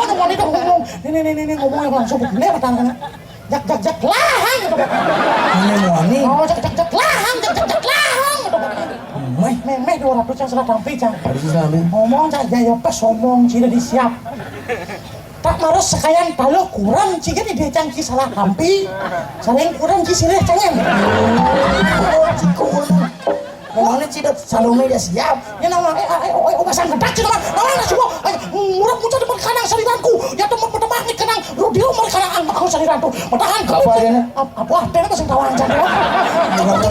kan wanita ngomong. Ini ngomong yang langsung bener tangan. Jak lahang gitu. Ini wani. Oh, jak lahang, jak lahang gitu. Meh 200 yang salah tampi cang. Ada sih sambil. Ngomong cang ya pas ngomong cina disiap. Tak maros sekayan talo kurang jika di dia cangki salah tampi. Saling kurang ci sireh cangnya. Oh, cikun. Ngomongnya cidat salome dia siap. Ya nama obasan gedak cina mah. Nama semua murah muncul depan kanang saliranku. Ya teman pertama nih kanang rodeo mari kanang aku saliranku. Matahan apa adanya? Apa adanya pas tawaran cang.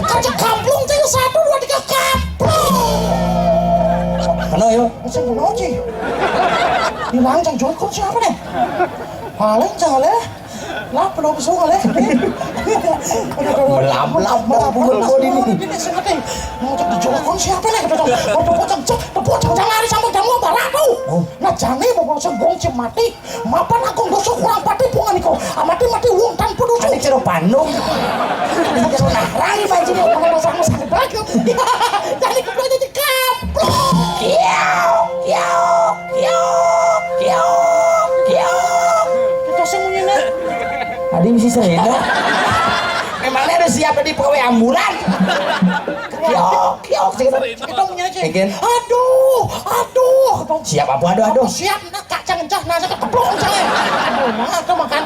Kaca kamplung teh 1 2 3 kamplung. Kena yo. Macam mana sih? Hilang cang jongkok siapa nih? Paling cang leh. Lah belum suka leh. Melap ini. Ini sengaja. Mau cek dijongkok siapa nih? Pocong jangan lari sampai kamu barat tuh. Nah jane mau senggong mati. Mapan aku dosa kurang pati pungan iko. Mati wong tanpa dosa. Ini cero Bandung. Ini cero narang banjir kalau sama sakit lagi. Jadi kebetulan jadi kaplok. Kiau. Kita semuanya. Adi misi saya. Emangnya ada siapa di pegawai ambulan? Kiok. Kita punya aja. Again. Aduh. Siap apa aduh. Siap nak kacang encah nasa keplok jangan. Aduh, nah makan